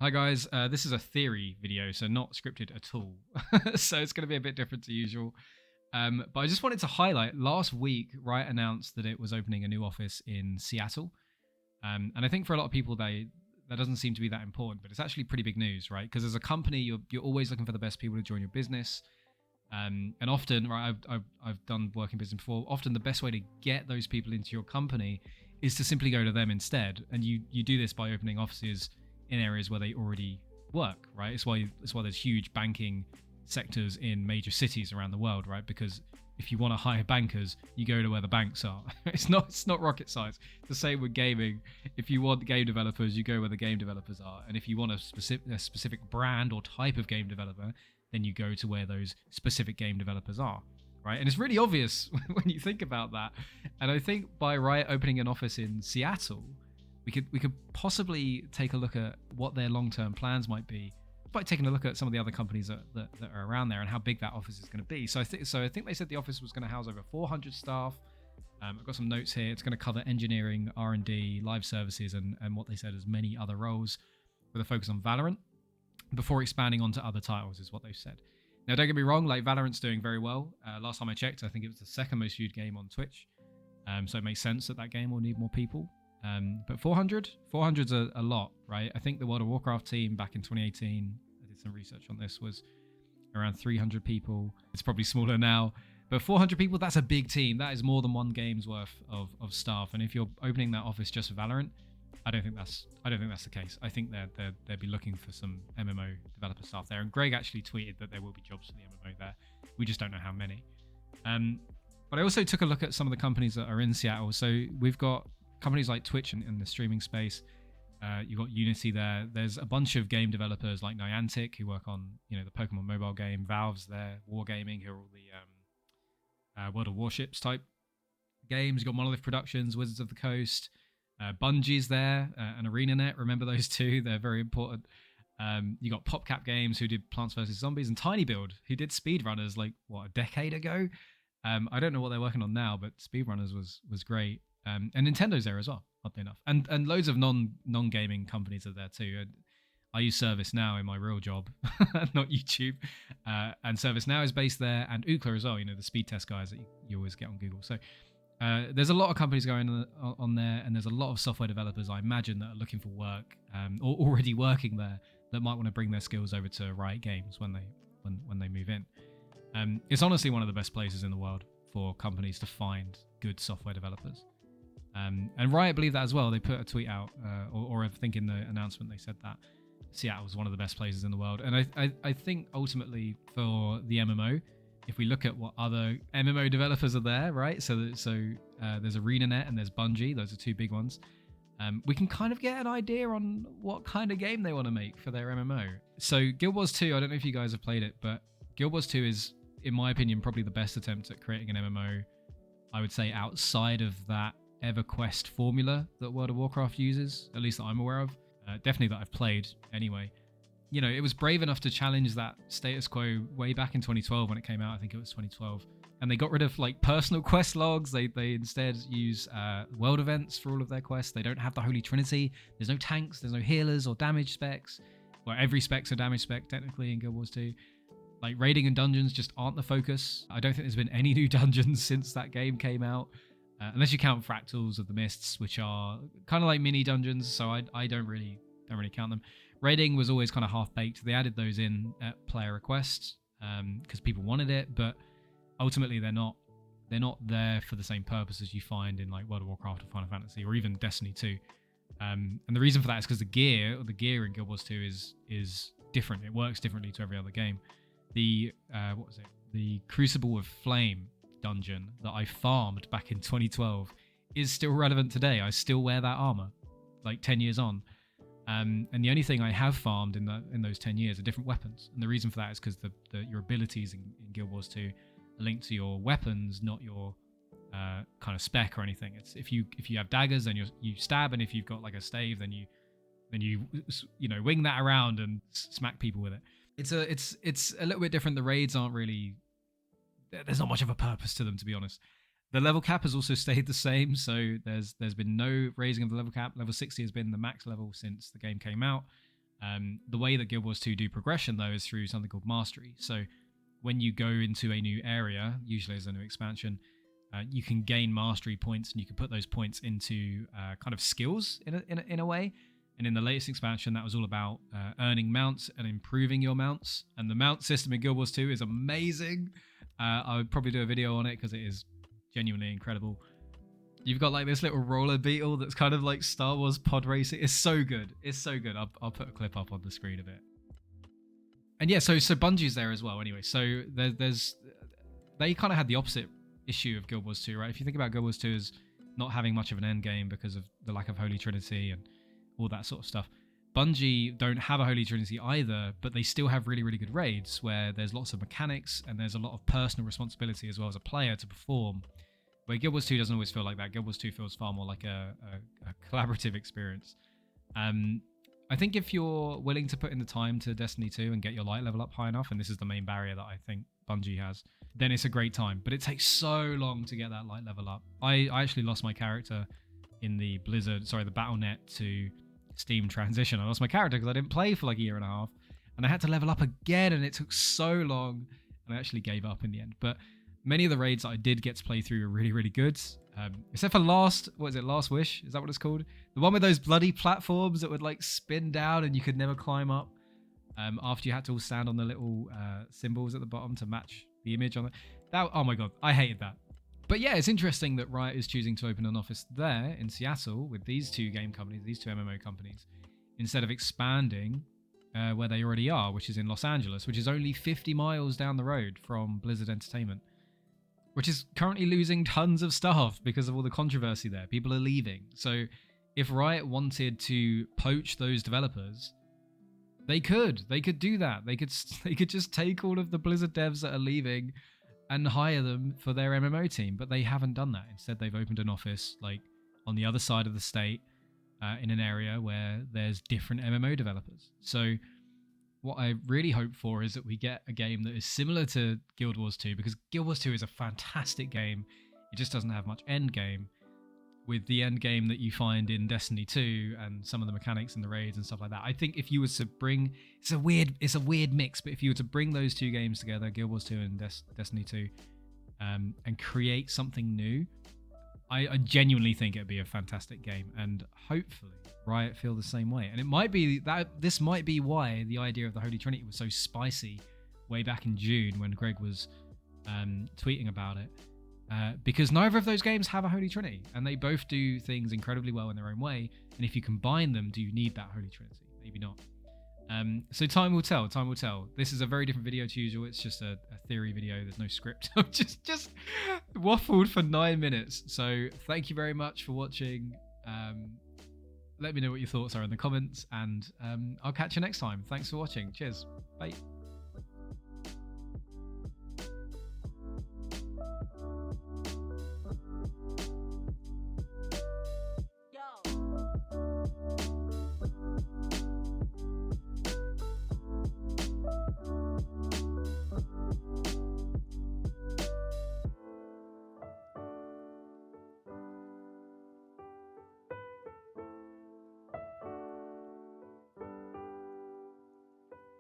Hi guys, this is a theory video, so not scripted at all. So it's going to be a bit different to usual. But I just wanted to highlight, last week, Riot announced that it was opening a new office in Seattle. And I think for a lot of people, that doesn't seem to be that important, but it's actually pretty big news, right? Because as a company, you're always looking for the best people to join your business. And often, right, I've done work in business before. Often the best way to get those people into your company is to simply go to them instead. And you do this by opening offices in areas where they already work, right? It's why there's huge banking sectors in major cities around the world, right? Because if you want to hire bankers, you go to where the banks are. It's not rocket science. It's the same with gaming. If you want game developers, you go where the game developers are. And if you want a specific brand or type of game developer, then you go to where those specific game developers are, right? And it's really obvious when you think about that. And I think by Riot opening an office in Seattle, we could possibly take a look at what their long-term plans might be by taking a look at some of the other companies that are around there and how big that office is going to be. So I think they said the office was going to house over 400 staff. I've got some notes here. It's going to cover engineering, R&D, live services, and what they said as many other roles with a focus on Valorant before expanding onto other titles is what they've said. Now, don't get me wrong, like Valorant's doing very well. Last time I checked, I think it was the second most viewed game on Twitch. So it makes sense that game will need more people. But 400's a lot, right? I think the World of Warcraft team back in 2018, I did some research on this, was around 300 people. It's probably smaller now, but 400 people, that's a big team. That is more than one game's worth of staff. And if you're opening that office just for Valorant, I don't think that's the case. I think they'll be looking for some MMO developer staff there. And Greg actually tweeted that there will be jobs for the MMO there. We just don't know how many. But I also took a look at some of the companies that are in Seattle. So we've got companies like Twitch in the streaming space. You've got Unity there. There's a bunch of game developers like Niantic who work on the Pokemon mobile game. Valve's there. Wargaming, who are all the World of Warships type games. You've got Monolith Productions, Wizards of the Coast. Bungie's there, and ArenaNet. Remember those two? They're very important. You got PopCap Games who did Plants vs Zombies, and TinyBuild who did Speedrunners a decade ago. I don't know what they're working on now, but Speedrunners was great. And Nintendo's there as well, oddly enough. And loads of non-gaming companies are there too. I use ServiceNow in my real job, not YouTube. And ServiceNow is based there, and Ookla as well, the speed test guys that you always get on Google. So there's a lot of companies going on there, and there's a lot of software developers, I imagine, that are looking for work or already working there that might want to bring their skills over to Riot Games when they move in. It's honestly one of the best places in the world for companies to find good software developers. And Riot believe that as well. They put a tweet out, or I think in the announcement they said that Seattle was one of the best places in the world. And I think ultimately for the MMO, if we look at what other MMO developers are there, right? So there's ArenaNet and there's Bungie. Those are two big ones. We can kind of get an idea on what kind of game they want to make for their MMO. So Guild Wars 2, I don't know if you guys have played it, but Guild Wars 2 is, in my opinion, probably the best attempt at creating an MMO, I would say, outside of that EverQuest formula that World of Warcraft uses, at least that I'm aware of. Definitely that I've played anyway. It was brave enough to challenge that status quo way back in 2012 when it came out. I think it was 2012. And they got rid of personal quest logs. They instead use world events for all of their quests. They don't have the Holy Trinity. There's no tanks. There's no healers or damage specs. Well, every spec's a damage spec technically in Guild Wars 2. Raiding and dungeons just aren't the focus. I don't think there's been any new dungeons since that game came out. Unless you count Fractals of the Mists, which are kind of like mini dungeons, so I don't really count them. Raiding was always kind of half-baked. They added those in at player request because people wanted it, but ultimately they're not there for the same purpose as you find in World of Warcraft or Final Fantasy or even Destiny 2. And the reason for that is because the gear in Guild Wars 2 is different. It works differently to every other game. The the Crucible of Flame dungeon that I farmed back in 2012 is still relevant today. I still wear that armor 10 years on. And the only thing I have farmed in those 10 years are different weapons. And the reason for that is because your abilities in Guild Wars 2 are linked to your weapons, not your kind of spec or anything. It's if you have daggers, then you stab, and if you've got a stave, then you wing that around and smack people with it. It's a little bit different. The raids aren't really, there's not much of a purpose to them, to be honest. The level cap has also stayed the same, so there's been no raising of the level cap. Level 60 has been the max level since the game came out. The way that Guild Wars 2 do progression, though, is through something called Mastery. So when you go into a new area, usually as a new expansion, you can gain Mastery points, and you can put those points into kind of skills in a way. And in the latest expansion, that was all about earning mounts and improving your mounts. And the mount system in Guild Wars 2 is amazing. I would probably do a video on it because it is genuinely incredible. You've got like this little roller beetle that's kind of like Star Wars pod racing. It's so good. It's so good. I'll put a clip up on the screen of it. And yeah, so Bungie's there as well. Anyway, so there's they kind of had the opposite issue of Guild Wars 2, right? If you think about Guild Wars 2 as not having much of an end game because of the lack of Holy Trinity and all that sort of stuff, Bungie don't have a Holy Trinity either, but they still have really, really good raids where there's lots of mechanics and there's a lot of personal responsibility as well as a player to perform, where Guild Wars 2 doesn't always feel like that. Guild Wars 2 feels far more like a collaborative experience. I think if you're willing to put in the time to Destiny 2 and get your light level up high enough, and this is the main barrier that I think Bungie has, then it's a great time. But it takes so long to get that light level up. I actually lost my character in the Battle.net to Steam transition. I lost my character because I didn't play for like a year and a half, and I had to level up again, and it took so long, and I actually gave up in the end. But many of the raids that I did get to play through were really, really good. Except for Last Wish? Is that what it's called? The one with those bloody platforms that would like spin down and you could never climb up after you had to all stand on the little symbols at the bottom to match the image on it. Oh my god, I hated that. But yeah, it's interesting that Riot is choosing to open an office there in Seattle with these two game companies, these two MMO companies, instead of expanding where they already are, which is in Los Angeles, which is only 50 miles down the road from Blizzard Entertainment, which is currently losing tons of staff because of all the controversy there. People are leaving. So if Riot wanted to poach those developers, they could do that. They could just take all of the Blizzard devs that are leaving and hire them for their MMO team, but they haven't done that. Instead, they've opened an office like on the other side of the state in an area where there's different MMO developers. So what I really hope for is that we get a game that is similar to Guild Wars 2, because Guild Wars 2 is a fantastic game. It just doesn't have much end game, with the end game that you find in Destiny 2 and some of the mechanics in the raids and stuff like that. I think if you were to bring, it's a weird mix, but if you were to bring those two games together, Guild Wars 2 and Destiny 2, and create something new, I genuinely think it'd be a fantastic game, and hopefully Riot feel the same way. And it might be that this might be why the idea of the Holy Trinity was so spicy way back in June when Greg was tweeting about it, because neither of those games have a Holy Trinity, and they both do things incredibly well in their own way. And if you combine them, do you need that Holy Trinity? Maybe not. So time will tell. Time will tell. This is a very different video to usual. It's just a theory video. There's no script. I've just waffled for 9 minutes. So thank you very much for watching. Let me know what your thoughts are in the comments, and I'll catch you next time. Thanks for watching. Cheers. Bye.